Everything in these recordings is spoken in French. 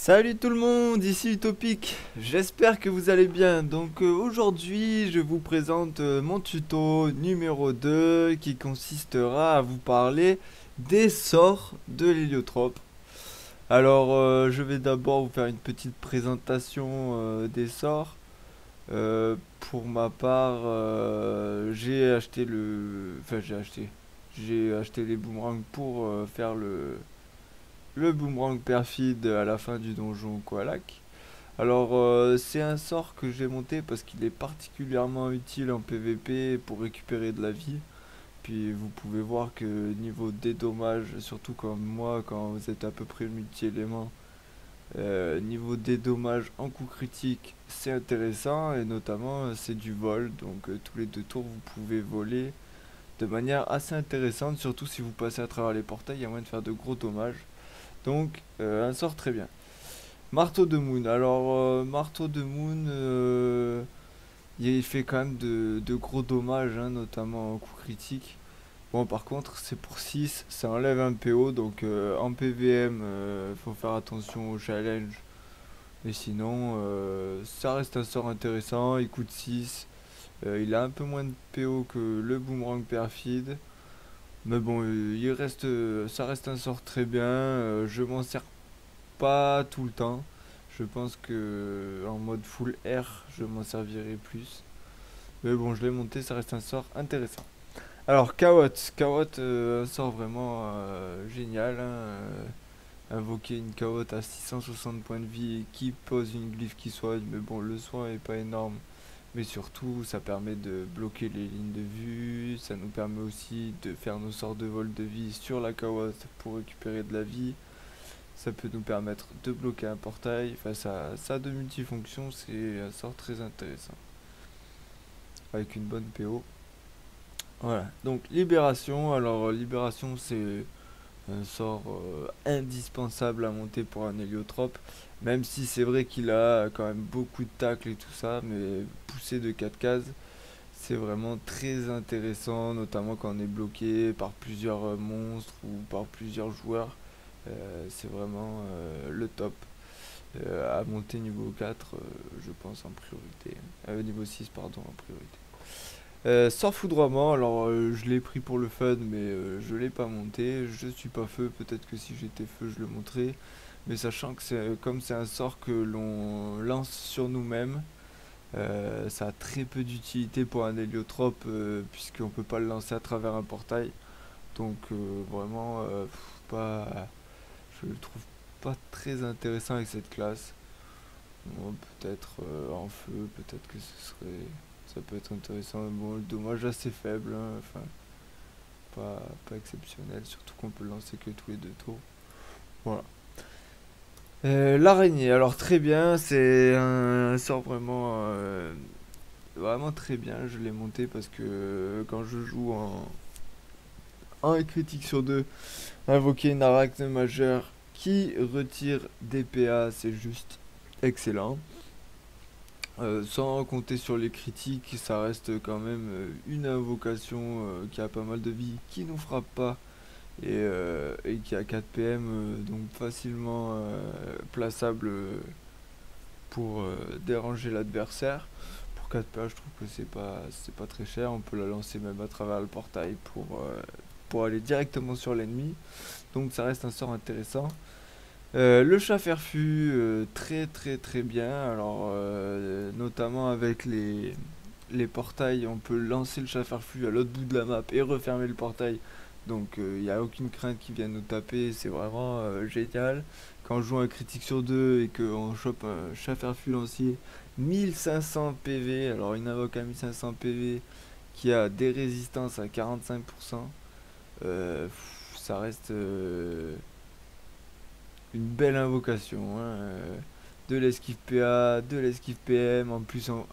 Salut tout le monde, ici Utopic, j'espère que vous allez bien. Aujourd'hui je vous présente mon tuto numéro 2 qui consistera à vous parler des sorts de l'héliotrope. Je vais d'abord vous faire une petite présentation des sorts. Pour ma part, j'ai acheté j'ai acheté les boomerangs pour faire le boomerang perfide à la fin du donjon Koalak. C'est un sort que j'ai monté parce qu'il est particulièrement utile en PVP pour récupérer de la vie. Puis vous pouvez voir que niveau dédommage, surtout comme moi, quand vous êtes à peu près multi-éléments, niveau dédommage en coup critique, c'est intéressant et notamment c'est du vol. Tous les 2 tours, vous pouvez voler de manière assez intéressante, surtout si vous passez à travers les portails, il y a moyen de faire de gros dommages. Un sort très bien. Marteau de Moon. Marteau de Moon, il fait quand même de gros dommages, hein, notamment en coup critique. Bon, par contre, c'est pour 6, ça enlève un PO, en PVM, faut faire attention au challenge. Mais sinon, ça reste un sort intéressant, il coûte 6. Il a un peu moins de PO que le boomerang perfide. Mais bon, ça reste un sort très bien. Je m'en sers pas tout le temps. Je pense que en mode full air, je m'en servirai plus. Mais bon, je l'ai monté, ça reste un sort intéressant. Alors, Kawot. Kawot, un sort vraiment génial, hein, invoquer une Kawot à 660 points de vie qui pose une glyphe qui soigne. Mais bon, le soin est pas énorme. Mais surtout, ça permet de bloquer les lignes de vue. Ça nous permet aussi de faire nos sorts de vol de vie sur la Kawot pour récupérer de la vie. Ça peut nous permettre de bloquer un portail. Enfin, ça a de multifonctions, c'est un sort très intéressant. Avec une bonne PO. Voilà, donc Libération. Libération, c'est un sort indispensable à monter pour un héliotrope. Même si c'est vrai qu'il a quand même beaucoup de tacles et tout ça, mais poussé de 4 cases, c'est vraiment très intéressant, notamment quand on est bloqué par plusieurs monstres ou par plusieurs joueurs. C'est vraiment le top. À monter niveau 4, je pense en priorité. Niveau 6, pardon, en priorité. Sans foudroiement, je l'ai pris pour le fun, mais je l'ai pas monté. Je suis pas feu, peut-être que si j'étais feu, je le montrais. Mais sachant que comme c'est un sort que l'on lance sur nous-mêmes, ça a très peu d'utilité pour un héliotrope, puisqu'on peut pas le lancer à travers un portail. Vraiment, pas, je le trouve pas très intéressant avec cette classe. Bon, peut-être en feu, peut-être que ça peut être intéressant. Bon, le dommage assez faible, hein, enfin, pas exceptionnel, surtout qu'on peut le lancer que tous les 2 tours. Voilà. L'araignée, alors très bien, c'est un sort vraiment très bien. Je l'ai monté parce que quand je joue en 1 critique sur 2, invoquer une arachne majeure qui retire des PA, c'est juste excellent. Sans compter sur les critiques, ça reste quand même une invocation qui a pas mal de vie, qui nous frappe pas et qui a 4 PM, donc facilement plaçable pour déranger l'adversaire. Pour 4 PA, je trouve que c'est pas très cher. On peut la lancer même à travers le portail pour aller directement sur l'ennemi. Donc ça reste un sort intéressant. Le chat ferfu, très très très bien. Notamment avec les portails, on peut lancer le chat ferfu à l'autre bout de la map et refermer le portail. Il n'y a aucune crainte qu'il vienne nous taper, c'est vraiment génial. Quand on joue un critique sur 2 et qu'on chope un chat ferfu lancier, 1500 PV, alors une invoque à 1500 PV qui a des résistances à 45%, ça reste une belle invocation, hein, de l'esquive PA, de l'esquive PM, en plus en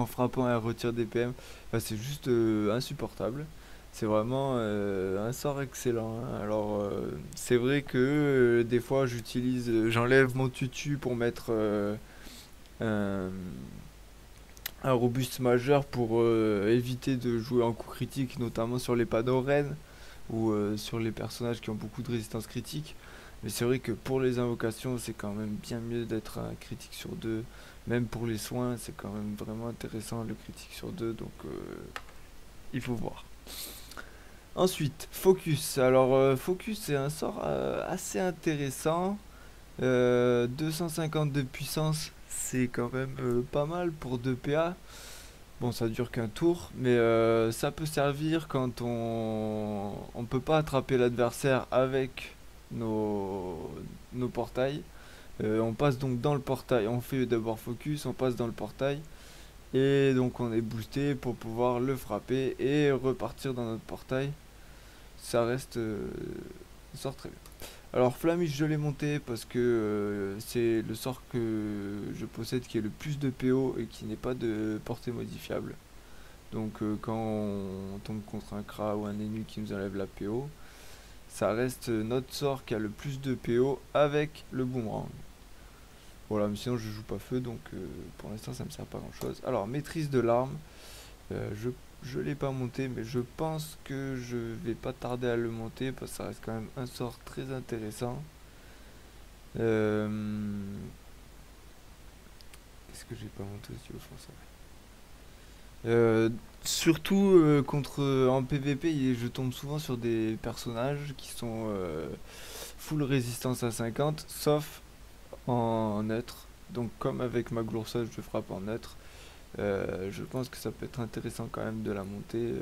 frappant elle retire des PM. Enfin, c'est juste insupportable. C'est vraiment un sort excellent, hein. C'est vrai que des fois j'enlève mon tutu pour mettre un, un robuste majeur pour éviter de jouer en coup critique, notamment sur les panneaux reines ou sur les personnages qui ont beaucoup de résistance critique. Mais c'est vrai que pour les invocations, c'est quand même bien mieux d'être un critique sur 2. Même pour les soins, c'est quand même vraiment intéressant le critique sur 2. Donc il faut voir. Ensuite, Focus. Alors, Focus, c'est un sort assez intéressant. 250 de puissance, c'est quand même pas mal pour 2 PA. Bon, ça dure qu'un tour, mais ça peut servir quand on peut pas attraper l'adversaire avec nos portails. On passe donc dans le portail, on fait d'abord Focus, on passe dans le portail, et donc on est boosté pour pouvoir le frapper et repartir dans notre portail. Ça reste un sort très bien. Alors Flamish, je l'ai monté parce que c'est le sort que je possède qui est le plus de PO et qui n'est pas de portée modifiable. Donc quand on tombe contre un Kra ou un ennemi qui nous enlève la PO, ça reste notre sort qui a le plus de PO avec le boomerang. Voilà, mais sinon je joue pas feu, donc pour l'instant ça me sert pas grand chose. Alors maîtrise de l'arme, je l'ai pas monté, mais je pense que je vais pas tarder à le monter parce que ça reste quand même un sort très intéressant. Euh, Qu'est-ce que j'ai pas monté aussi au fond ça? Surtout en PVP, je tombe souvent sur des personnages qui sont full résistance à 50, sauf en neutre. Donc comme avec ma Gloursage, je frappe en neutre. Je pense que ça peut être intéressant quand même de la monter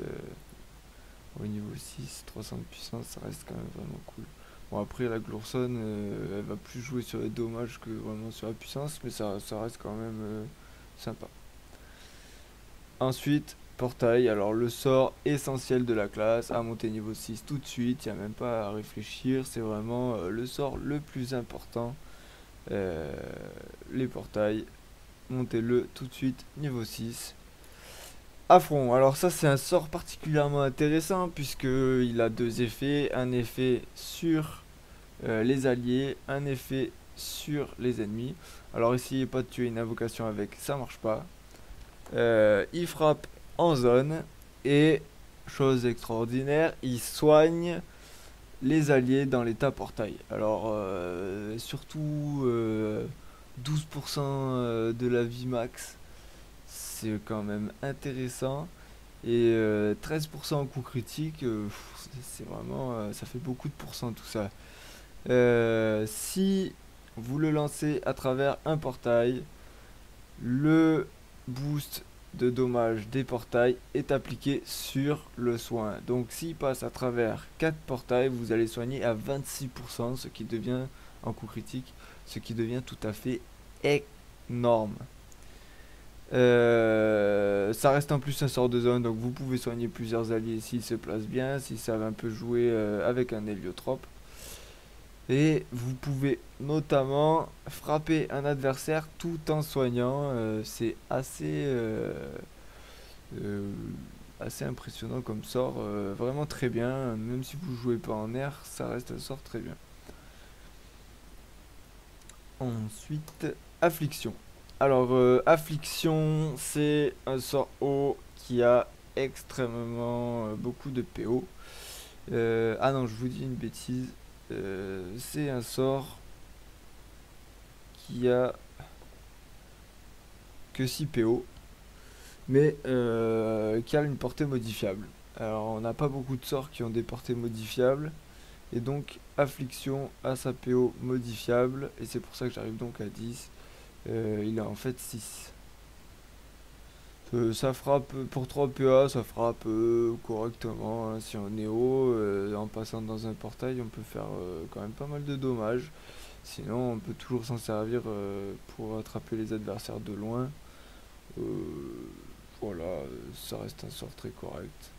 au niveau 6, 300 de puissance, ça reste quand même vraiment cool. Bon après la Glourson, elle va plus jouer sur les dommages que vraiment sur la puissance, mais ça reste quand même sympa. Ensuite, portail, alors le sort essentiel de la classe, à monter niveau 6 tout de suite, il n'y a même pas à réfléchir, c'est vraiment le sort le plus important. Les portails, montez-le tout de suite niveau 6. Affront, alors ça c'est un sort particulièrement intéressant puisque il a deux effets, un effet sur les alliés, un effet sur les ennemis. Alors essayez pas de tuer une invocation avec, ça marche pas. Il frappe en zone et, chose extraordinaire, il soigne les alliés dans l'état portail. Alors surtout 12% de la vie max, c'est quand même intéressant. Et 13% en coup critique, c'est vraiment, ça fait beaucoup de pourcents tout ça. Si vous le lancez à travers un portail, le boost de dommage des portails est appliqué sur le soin. Donc s'il passe à travers 4 portails, vous allez soigner à 26%, ce qui devient, en coup critique, ce qui devient tout à fait énorme. Ça reste en plus un sort de zone, donc vous pouvez soigner plusieurs alliés s'ils se placent bien, s'ils savent un peu jouer avec un héliotrope. Et vous pouvez notamment frapper un adversaire tout en soignant. C'est euh, assez impressionnant comme sort, vraiment très bien. Même si vous jouez pas en air, ça reste un sort très bien. Ensuite, affliction. Alors, affliction, c'est un sort haut qui a extrêmement beaucoup de PO. Ah non, je vous dis une bêtise. C'est un sort qui a que 6 PO, mais qui a une portée modifiable. Alors, on n'a pas beaucoup de sorts qui ont des portées modifiables, et donc affliction a sa PO modifiable, et c'est pour ça que j'arrive donc à 10. Il a en fait 6. Ça frappe pour 3 PA, ça frappe correctement, hein. Si on est haut, en passant dans un portail, on peut faire quand même pas mal de dommages. Sinon, on peut toujours s'en servir pour attraper les adversaires de loin. Euh, voilà, ça reste un sort très correct.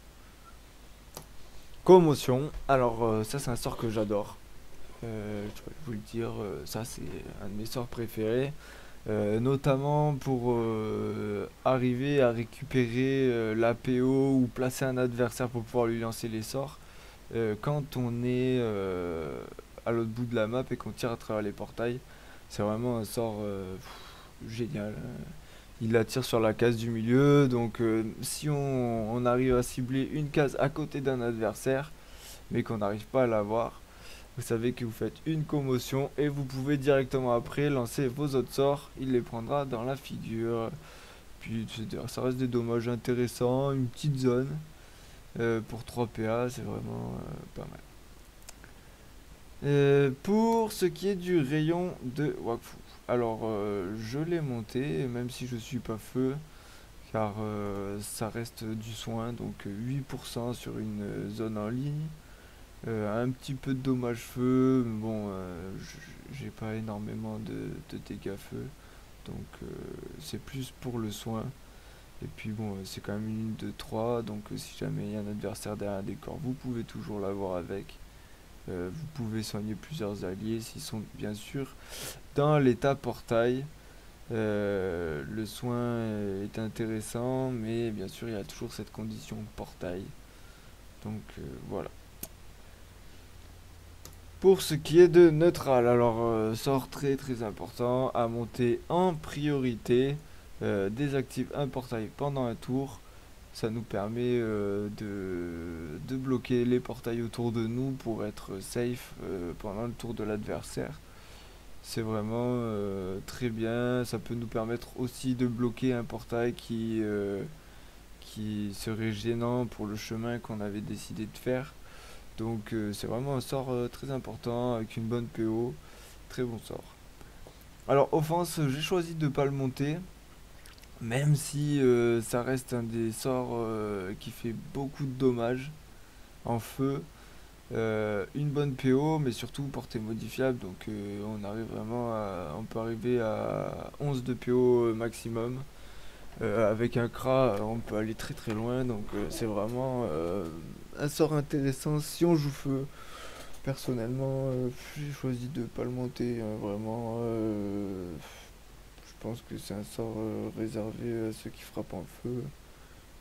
Commotion, alors ça c'est un sort que j'adore. Je vais vous le dire, ça c'est un de mes sorts préférés. Notamment pour arriver à récupérer la PO ou placer un adversaire pour pouvoir lui lancer les sorts. Quand on est à l'autre bout de la map et qu'on tire à travers les portails, c'est vraiment un sort génial. Il attire sur la case du milieu, donc si on arrive à cibler une case à côté d'un adversaire, mais qu'on n'arrive pas à l'avoir, Vous savez que vous faites une commotion et vous pouvez directement après lancer vos autres sorts. Il les prendra dans la figure. Puis ça reste des dommages intéressants, une petite zone. Pour 3 PA, c'est vraiment pas mal. Pour ce qui est du rayon de Wakfu, alors je l'ai monté, même si je suis pas feu, car ça reste du soin, donc 8% sur une zone en ligne. Un petit peu de dommage feu, mais bon, j'ai pas énormément de dégâts feu, donc c'est plus pour le soin. Et puis bon, c'est quand même une ligne de 3, donc si jamais il y a un adversaire derrière un décor, vous pouvez toujours l'avoir avec. Vous pouvez soigner plusieurs alliés s'ils sont bien sûr dans l'état portail. Le soin est intéressant, mais bien sûr il y a toujours cette condition portail. Donc voilà. Pour ce qui est de neutral, alors sort très très important à monter en priorité. Désactive un portail pendant un tour. Ça nous permet de bloquer les portails autour de nous pour être safe pendant le tour de l'adversaire. C'est vraiment très bien. Ça peut nous permettre aussi de bloquer un portail qui serait gênant pour le chemin qu'on avait décidé de faire. Donc c'est vraiment un sort très important avec une bonne PO. Très bon sort. Alors offense, j'ai choisi de ne pas le monter. Même si ça reste un des sorts qui fait beaucoup de dommages en feu. Une bonne PO, mais surtout portée modifiable. Donc on peut arriver à 11 de PO maximum. Avec un Kra, on peut aller très très loin. Donc c'est vraiment un sort intéressant si on joue feu. Personnellement, j'ai choisi de pas le monter, hein, vraiment. Je pense que c'est un sort réservé à ceux qui frappent en feu.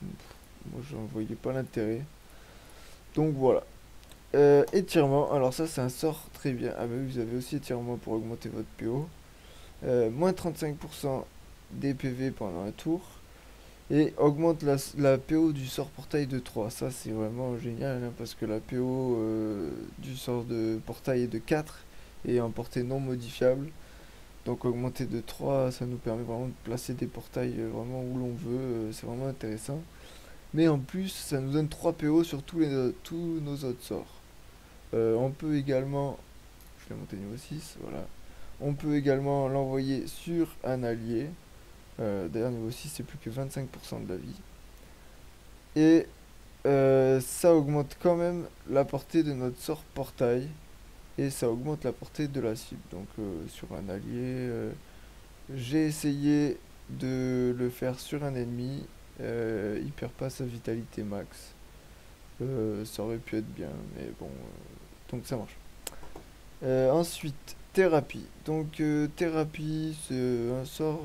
Moi, j'en voyais pas l'intérêt. Donc voilà. Étirement, alors ça c'est un sort très bien. Ah bah oui, vous avez aussi étirement pour augmenter votre PO. Moins 35% des PV pendant un tour. Et augmente la PO du sort portail de 3. Ça c'est vraiment génial, hein, parce que la PO du sort de portail est de 4 et en portée non modifiable. Donc augmenter de 3, ça nous permet vraiment de placer des portails vraiment où l'on veut. C'est vraiment intéressant. Mais en plus, ça nous donne 3 PO sur tous nos autres sorts. On peut également, je vais monter niveau 6, voilà. On peut également l'envoyer sur un allié. D'ailleurs, niveau 6, c'est plus que 25% de la vie. Et ça augmente quand même la portée de notre sort portail. Et ça augmente la portée de la cible. Donc sur un allié, j'ai essayé de le faire sur un ennemi. Il perd pas sa vitalité max. Ça aurait pu être bien, mais bon, donc ça marche. Ensuite, thérapie. Donc thérapie, c'est un sort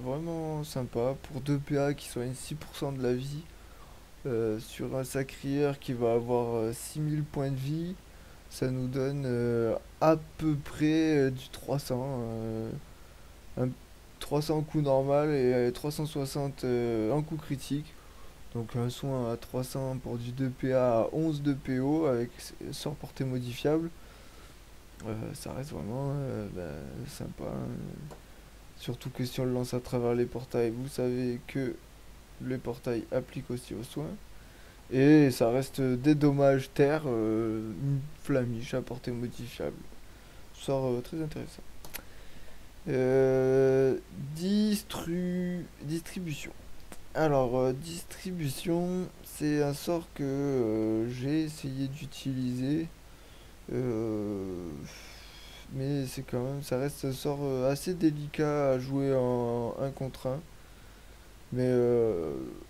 vraiment sympa pour 2 PA qui soignent 6% de la vie. Sur un sacrière qui va avoir 6000 points de vie, ça nous donne à peu près du 300. Un 300 en coup normal et 360 en coup critique. Donc un soin à 300 pour du 2 PA à 11 de PO avec sort portée modifiable. Ça reste vraiment sympa, hein. Surtout que si on le lance à travers les portails, vous savez que les portails appliquent aussi aux soins. Et ça reste des dommages terre, une flamiche à portée modifiable. Sort très intéressant. Euh, Distribution. Alors, distribution, c'est un sort que j'ai essayé d'utiliser. euh, mais c'est quand même, ça reste un sort assez délicat à jouer en un contre un. Mais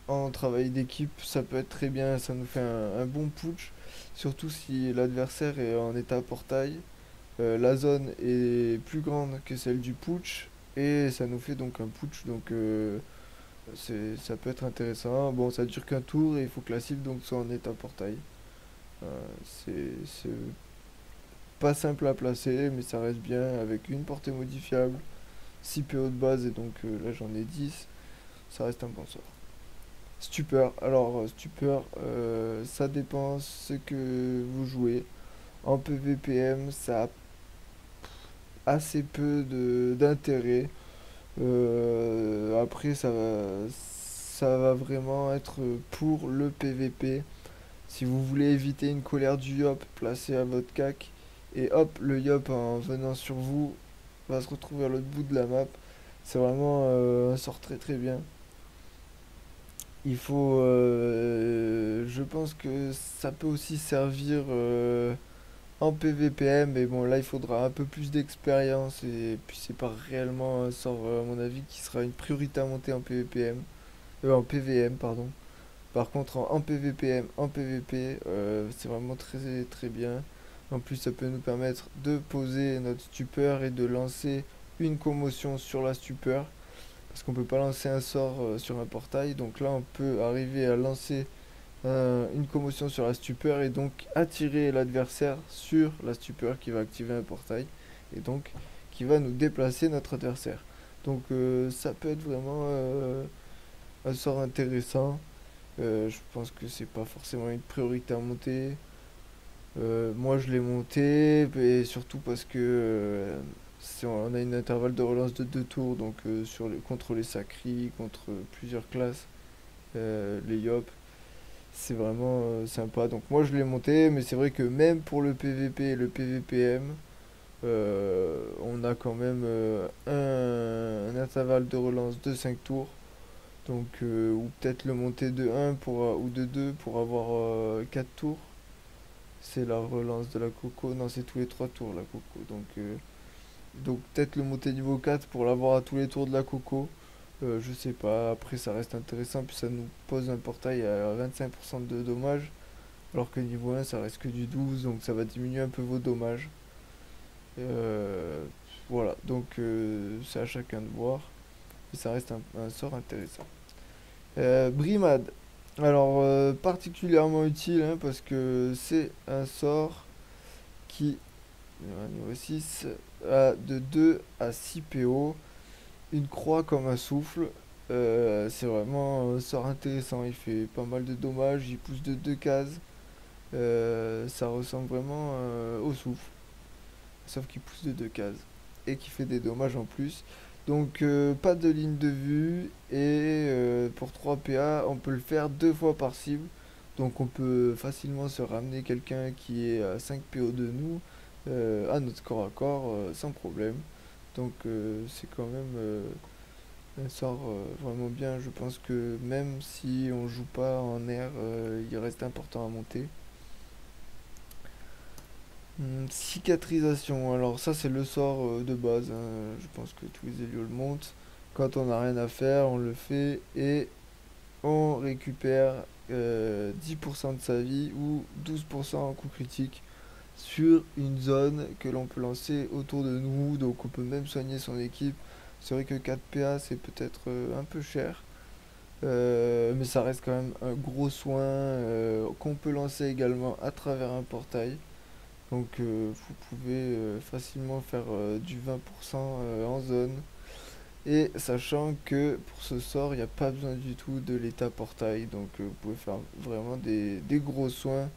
en travail d'équipe, ça peut être très bien, ça nous fait un bon putsch. Surtout si l'adversaire est en état portail. La zone est plus grande que celle du putsch. Et ça nous fait donc un putsch. Donc ça peut être intéressant. Bon, ça dure qu'un tour et il faut que la cible donc soit en état portail. C'est pas simple à placer, mais ça reste bien avec une portée modifiable, 6 PO de base et donc là j'en ai 10. Ça reste un bon sort. Stupeur. Alors, stupeur, ça dépend ce que vous jouez. En PVPM, ça a assez peu d'intérêt. Après, ça va vraiment être pour le PVP. Si vous voulez éviter une colère du Yop, placez à votre cac. Et hop, le Yop en venant sur vous va se retrouver à l'autre bout de la map. C'est vraiment un sort très très bien. Il faut, je pense que ça peut aussi servir en PVPM, mais bon là il faudra un peu plus d'expérience et puis c'est pas réellement un sort à mon avis qui sera une priorité à monter en PVPM, en PVM pardon. Par contre en PVPM, en PVP, c'est vraiment très très bien. En plus ça peut nous permettre de poser notre stupeur et de lancer une commotion sur la stupeur. Parce qu'on peut pas lancer un sort sur un portail. Donc là on peut arriver à lancer une commotion sur la stupeur et donc attirer l'adversaire sur la stupeur qui va activer un portail. Et donc qui va nous déplacer notre adversaire. Donc ça peut être vraiment un sort intéressant. Je pense que c'est pas forcément une priorité à monter. Moi je l'ai monté et surtout parce que on a une intervalle de relance de 2 tours donc contre les sacris, contre plusieurs classes, les yop, c'est vraiment sympa. Donc moi je l'ai monté, mais c'est vrai que même pour le PVP et le PVPM, on a quand même un intervalle de relance de 5 tours. Donc, ou peut-être le monter de un ou de 2 pour avoir 4 tours. C'est la relance de la coco. Non, c'est tous les 3 tours la coco. Donc peut-être le monter niveau 4 pour l'avoir à tous les tours de la coco. Je sais pas. Après, ça reste intéressant. Puis ça nous pose un portail à 25% de dommages. Alors que niveau 1, ça reste que du 12. Donc ça va diminuer un peu vos dommages. Euh, voilà. Donc c'est à chacun de voir. Et ça reste un sort intéressant. Brimade. Alors, particulièrement utile hein, parce que c'est un sort qui, niveau 6, a de 2 à 6 PO, une croix comme un souffle. C'est vraiment un sort intéressant, il fait pas mal de dommages, il pousse de 2 cases. Ça ressemble vraiment au souffle, sauf qu'il pousse de 2 cases et qui fait des dommages en plus. Donc pas de ligne de vue et pour 3 PA on peut le faire 2 fois par cible. Donc on peut facilement se ramener quelqu'un qui est à 5 PO de nous à notre corps à corps sans problème. Donc c'est quand même un sort vraiment bien. Je pense que même si on joue pas en air, il reste important à monter. Cicatrisation, alors ça c'est le sort de base, hein. Je pense que tous les Hélios le montent. Quand on n'a rien à faire, on le fait et on récupère 10% de sa vie ou 12% en coup critique sur une zone que l'on peut lancer autour de nous. Donc on peut même soigner son équipe. C'est vrai que 4 PA c'est peut-être un peu cher, mais ça reste quand même un gros soin qu'on peut lancer également à travers un portail. Donc vous pouvez facilement faire du 20% en zone. Et sachant que pour ce sort, il n'y a pas besoin du tout de l'état portail. Donc vous pouvez faire vraiment des gros soins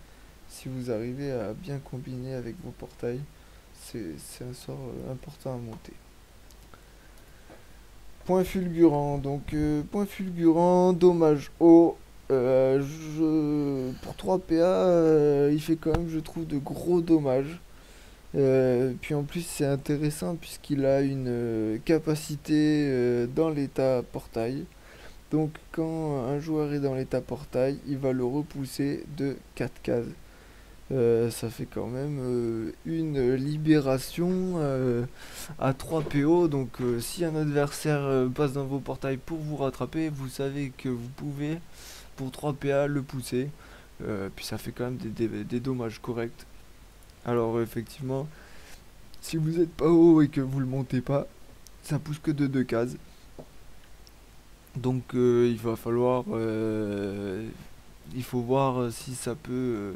si vous arrivez à bien combiner avec vos portails. C'est un sort important à monter. Point fulgurant. Donc point fulgurant, dommage haut. Pour 3 PA, il fait quand même, je trouve, de gros dommages. Puis en plus c'est intéressant puisqu'il a une capacité dans l'état portail. Donc quand un joueur est dans l'état portail, il va le repousser de 4 cases. Ça fait quand même une libération à 3 PO. Donc si un adversaire passe dans vos portails pour vous rattraper, vous savez que vous pouvez pour 3 PA le pousser. Puis ça fait quand même des dommages corrects. Alors effectivement, si vous n'êtes pas haut et que vous le montez pas, ça pousse que de 2 cases. Donc il faut voir si ça peut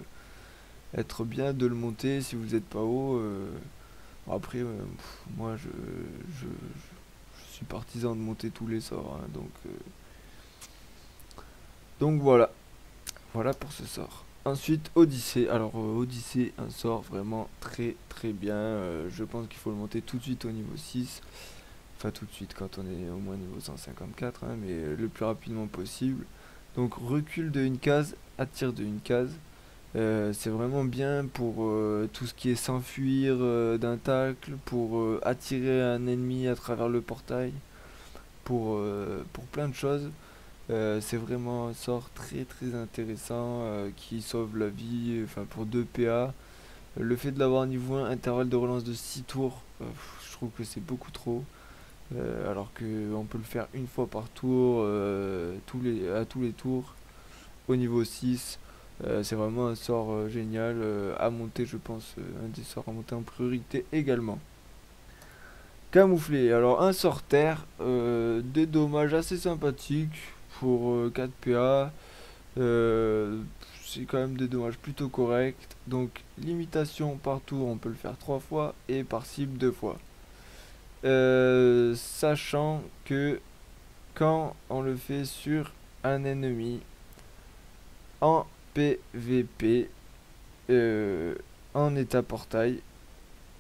être bien de le monter si vous n'êtes pas haut. Bon, après, moi je suis partisan de monter tous les sorts, hein, donc voilà, voilà pour ce sort. Ensuite, Odyssée. Alors, Odyssée, un sort vraiment très très bien. Je pense qu'il faut le monter tout de suite au niveau 6. Enfin, tout de suite quand on est au moins niveau 154, hein, mais le plus rapidement possible. Donc, recul de une case, attire de une case. C'est vraiment bien pour tout ce qui est s'enfuir d'un tacle, pour attirer un ennemi à travers le portail, pour plein de choses. C'est vraiment un sort très très intéressant qui sauve la vie, enfin pour 2 PA. Le fait de l'avoir niveau 1, intervalle de relance de 6 tours, je trouve que c'est beaucoup trop. Alors que on peut le faire une fois par tour, à tous les tours, au niveau 6. C'est vraiment un sort génial à monter, je pense, un des sorts à monter en priorité également. Camouflé, alors un sort terre, des dommages assez sympathiques pour 4 PA. C'est quand même des dommages plutôt corrects. Donc limitation par tour, on peut le faire 3 fois et par cible 2 fois. Sachant que quand on le fait sur un ennemi en PVP, en état portail,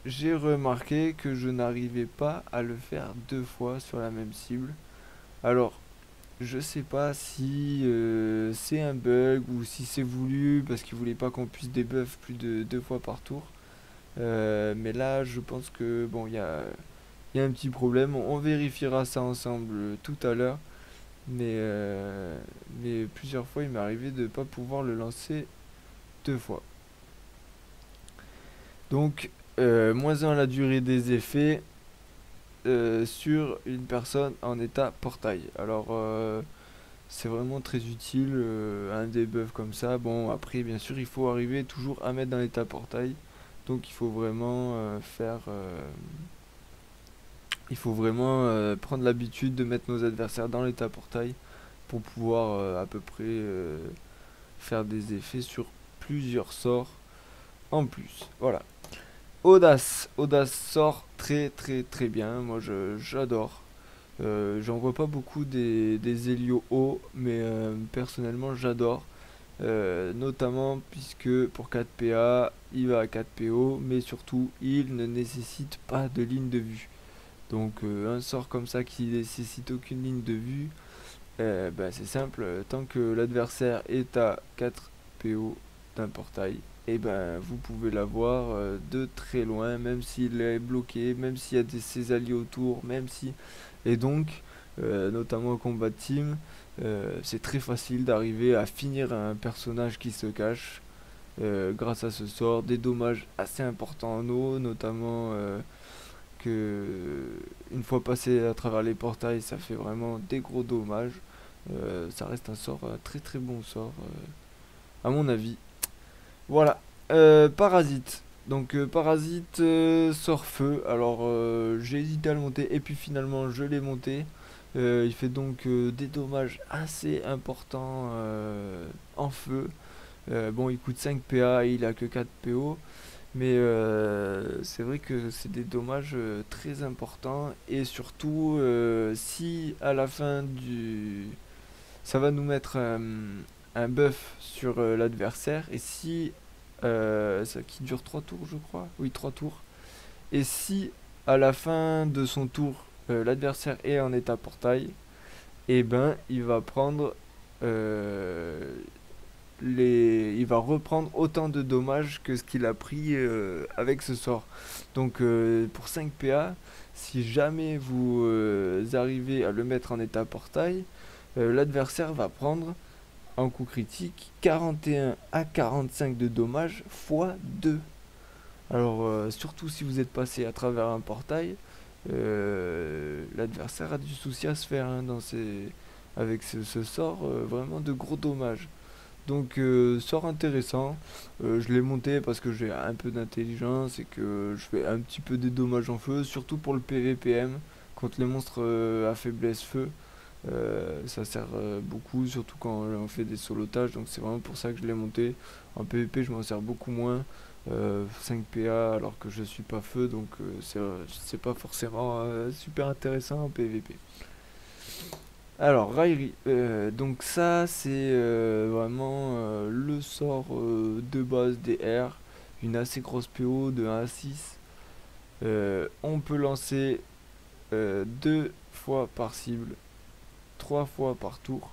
j'ai remarqué que je n'arrivais pas à le faire 2 fois sur la même cible. Alors, je sais pas si c'est un bug ou si c'est voulu parce qu'il voulait pas qu'on puisse debuff plus de 2 fois par tour. Mais là, je pense que bon, il y a un petit problème. On vérifiera ça ensemble tout à l'heure. Mais plusieurs fois, il m'est arrivé de ne pas pouvoir le lancer 2 fois. Donc, -1 la durée des effets sur une personne en état portail. Alors, c'est vraiment très utile un debuff comme ça. Bon, après, bien sûr, il faut arriver toujours à mettre dans l'état portail. Donc, il faut vraiment prendre l'habitude de mettre nos adversaires dans l'état portail pour pouvoir à peu près faire des effets sur plusieurs sorts en plus. Voilà. Audace. Audace sort très très très bien. Moi j'adore. J'en vois pas beaucoup des Hélio hauts, mais personnellement j'adore. Notamment puisque pour 4 PA, il va à 4 PO, mais surtout il ne nécessite pas de ligne de vue. Donc un sort comme ça qui nécessite aucune ligne de vue, bah, c'est simple, tant que l'adversaire est à 4 PO d'un portail, et ben vous pouvez l'avoir de très loin, même s'il est bloqué, même s'il y a ses alliés autour, même si... Et donc, notamment au combat de team, c'est très facile d'arriver à finir un personnage qui se cache grâce à ce sort. Des dommages assez importants en eau, notamment que une fois passé à travers les portails, ça fait vraiment des gros dommages. Ça reste un sort, très très bon sort, à mon avis. Voilà. Parasite. Donc Parasite sort feu. Alors j'ai hésité à le monter et puis finalement je l'ai monté. Il fait donc des dommages assez importants en feu. Bon, il coûte 5 PA et il a que 4 PO. Mais c'est vrai que c'est des dommages très importants. Et surtout, si à la fin du... Ça va nous mettre un buff sur l'adversaire. Et si... ça qui dure 3 tours, je crois. Oui, 3 tours. Et si à la fin de son tour, l'adversaire est en état portail, et ben il va prendre il va reprendre autant de dommages que ce qu'il a pris avec ce sort. Donc pour 5 PA, si jamais vous arrivez à le mettre en état portail, l'adversaire va prendre en coup critique 41 à 45 de dommages fois 2. Alors surtout si vous êtes passé à travers un portail, l'adversaire a du souci à se faire hein, avec ce sort, vraiment de gros dommages. Donc sort intéressant. Je l'ai monté parce que j'ai un peu d'intelligence et que je fais un petit peu des dommages en feu, surtout pour le PVPM contre les monstres à faiblesse feu. Ça sert beaucoup, surtout quand on fait des solotages, donc c'est vraiment pour ça que je l'ai monté. En PVP, je m'en sers beaucoup moins. 5 PA alors que je suis pas feu, donc c'est pas forcément super intéressant en PVP. Alors, Raillerie, donc ça c'est vraiment le sort de base des R, une assez grosse PO de 1 à 6. On peut lancer 2 fois par cible, 3 fois par tour,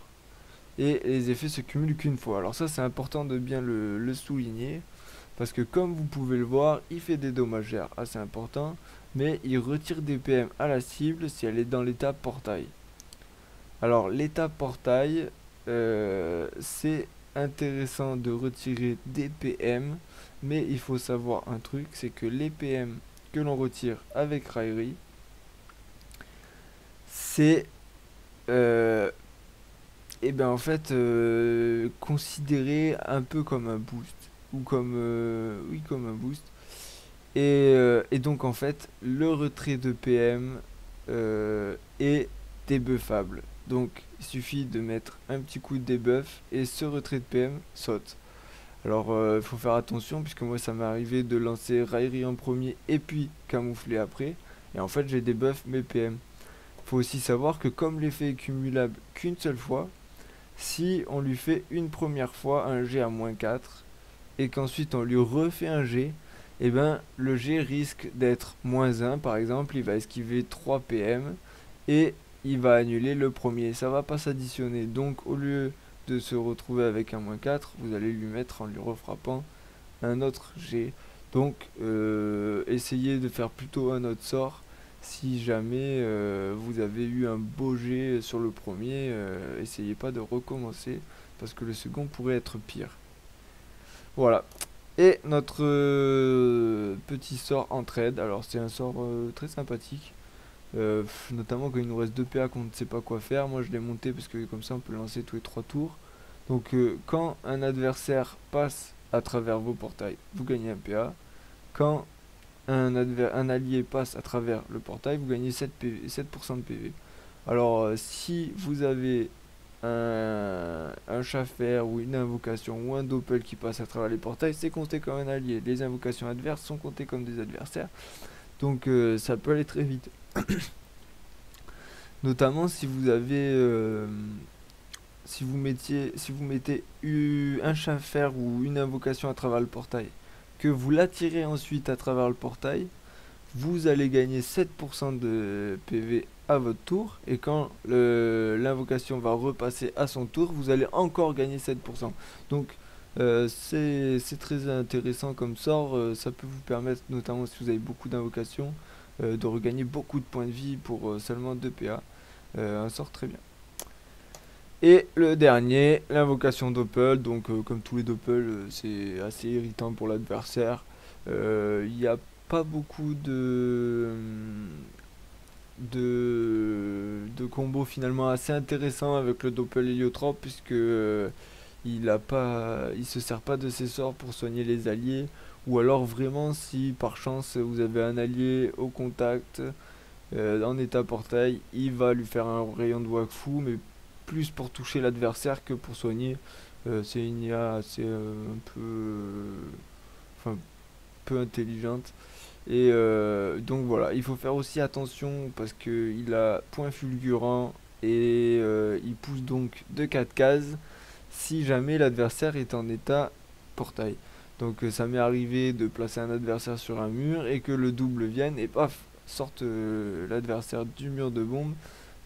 et les effets se cumulent qu'une fois. Alors ça c'est important de bien le souligner, parce que comme vous pouvez le voir, il fait des dommages R assez importants, mais il retire des PM à la cible si elle est dans l'état portail. Alors l'état portail, c'est intéressant de retirer des PM, mais il faut savoir un truc, c'est que les PM que l'on retire avec Raillerie, c'est et ben en fait considéré un peu comme un boost ou comme oui comme un boost et donc en fait le retrait de PM est débuffable, donc il suffit de mettre un petit coup de debuff et ce retrait de PM saute. Alors il faut faire attention puisque moi ça m'est arrivé de lancer Raillerie en premier et puis camoufler après, et en fait j'ai debuff mes PM. Faut aussi savoir que comme l'effet est cumulable qu'une seule fois, si on lui fait une première fois un G à -4 et qu'ensuite on lui refait un G, et ben le G risque d'être -1 par exemple, il va esquiver 3 PM et il va annuler le premier, ça va pas s'additionner. Donc au lieu de se retrouver avec un -4, vous allez lui mettre en lui refrappant un autre G. Donc essayez de faire plutôt un autre sort. Si jamais vous avez eu un beau G sur le premier, essayez pas de recommencer parce que le second pourrait être pire. Voilà. Et notre petit sort entraide. Alors c'est un sort très sympathique. Notamment quand il nous reste 2 PA qu'on ne sait pas quoi faire. Moi je l'ai monté parce que comme ça on peut lancer tous les 3 tours. Donc quand un adversaire passe à travers vos portails, vous gagnez un PA. Quand un allié passe à travers le portail, vous gagnez 7% de PV. Alors si vous avez un Schaffer ou une invocation ou un doppel qui passe à travers les portails, c'est compté comme un allié. Les invocations adverses sont comptées comme des adversaires. Donc ça peut aller très vite. Notamment si vous avez si vous mettez un Schaffer ou une invocation à travers le portail, que vous l'attirez ensuite à travers le portail, vous allez gagner 7% de PV à votre tour, et quand l'invocation va repasser à son tour, vous allez encore gagner 7%. Donc c'est très intéressant comme sort, ça peut vous permettre, notamment si vous avez beaucoup d'invocations, de regagner beaucoup de points de vie pour seulement 2 PA. Un sort très bien. Et le dernier, l'invocation Doppel. Donc comme tous les Doppel, c'est assez irritant pour l'adversaire. Il n'y a pas beaucoup de combos finalement assez intéressants avec le Doppel Héliotrope, puisque il se sert pas de ses sorts pour soigner les alliés, ou alors vraiment si par chance vous avez un allié au contact en état portail, il va lui faire un rayon de Wakfu, mais plus pour toucher l'adversaire que pour soigner. C'est une IA assez un enfin, peu intelligente. Et donc voilà, il faut faire aussi attention parce qu'il a point fulgurant et il pousse donc de 4 cases si jamais l'adversaire est en état portail. Donc ça m'est arrivé de placer un adversaire sur un mur et que le double vienne et paf, sorte l'adversaire du mur de bombe.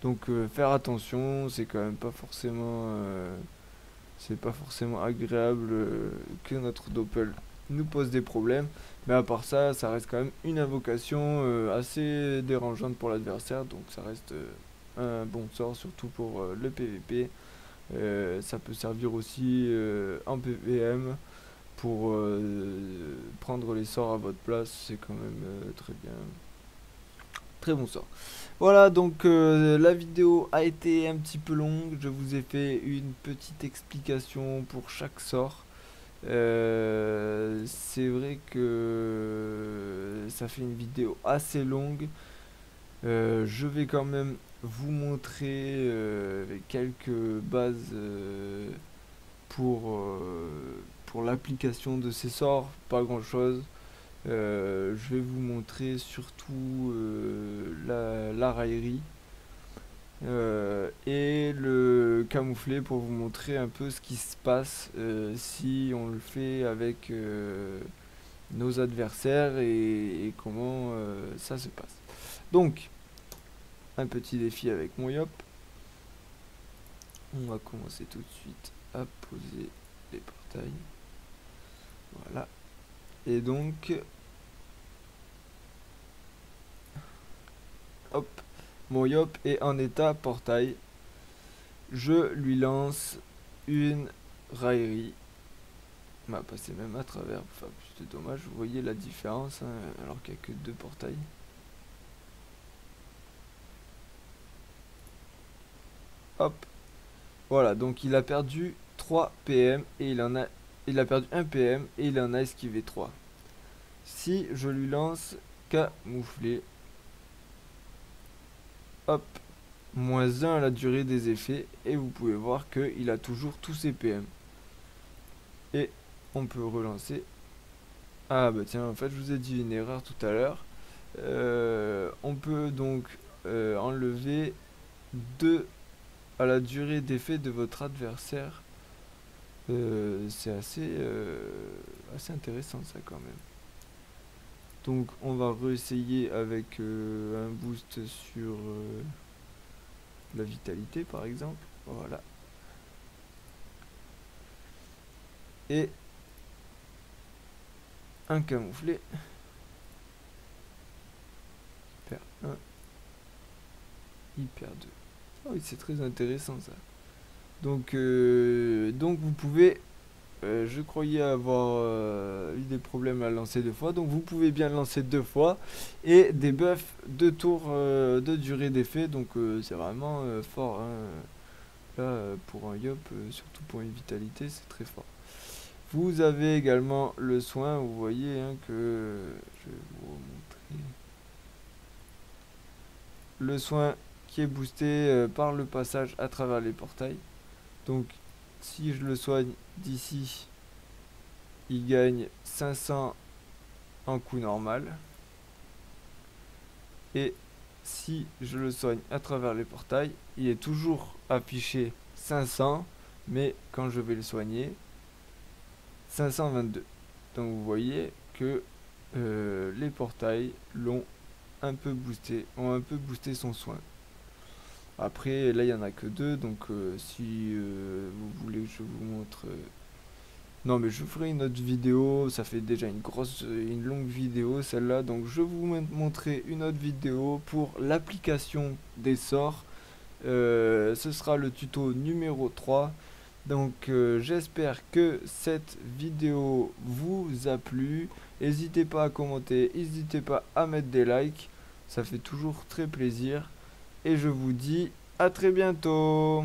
Donc faire attention, c'est pas forcément agréable que notre doppel nous pose des problèmes. Mais à part ça, ça reste quand même une invocation assez dérangeante pour l'adversaire. Donc ça reste un bon sort, surtout pour le PVP. Ça peut servir aussi en PVM pour prendre les sorts à votre place. C'est quand même très bien. Très bon sort. Voilà, donc la vidéo a été un petit peu longue. Je vous ai fait une petite explication pour chaque sort. C'est vrai que ça fait une vidéo assez longue. Je vais quand même vous montrer quelques bases pour l'application de ces sorts. Pas grand chose. Je vais vous montrer surtout la raillerie. et le camoufler pour vous montrer un peu ce qui se passe si on le fait avec nos adversaires et comment ça se passe. Donc, un petit défi avec mon Yop. On va commencer tout de suite à poser les portails. Voilà. Et donc, hop, mon Yop est en état portail. Je lui lance une raillerie. Il m'a passé même à travers. Enfin, c'est dommage. Vous voyez la différence, hein, alors qu'il n'y a que 2 portails. Hop. Voilà, donc il a perdu 3 PM et il a perdu 1 PM et il en a esquivé 3. Si je lui lance camoufler, hop, moins 1 à la durée des effets et vous pouvez voir qu'il a toujours tous ses PM. Et on peut relancer. Ah bah tiens, en fait je vous ai dit une erreur tout à l'heure. On peut donc enlever 2 à la durée d'effet de votre adversaire. C'est assez intéressant ça quand même. Donc on va réessayer avec un boost sur la vitalité par exemple. Voilà. Et un camouflé. Il perd 1. Il perd 2. Oh oui, c'est très intéressant ça. Donc vous pouvez, je croyais avoir eu des problèmes à lancer 2 fois, donc vous pouvez bien lancer 2 fois et des buffs 2 tours de durée d'effet, donc c'est vraiment fort, hein. Là pour un Yop, surtout pour une vitalité, c'est très fort. Vous avez également le soin, vous voyez hein, que je vais vous remontrer le soin qui est boosté par le passage à travers les portails. Donc si je le soigne d'ici, il gagne 500 en coup normal. Et si je le soigne à travers les portails, il est toujours affiché 500, mais quand je vais le soigner, 522. Donc vous voyez que les portails l'ont un peu boosté, ont un peu boosté son soin. Après, là, il n'y en a que 2, donc si vous voulez que je vous montre... Non, mais je ferai une autre vidéo, ça fait déjà une longue vidéo, celle-là, donc je vais vous montrer une autre vidéo pour l'application des sorts. Ce sera le tuto numéro 3. Donc j'espère que cette vidéo vous a plu. N'hésitez pas à commenter, n'hésitez pas à mettre des likes, ça fait toujours très plaisir. Et je vous dis à très bientôt.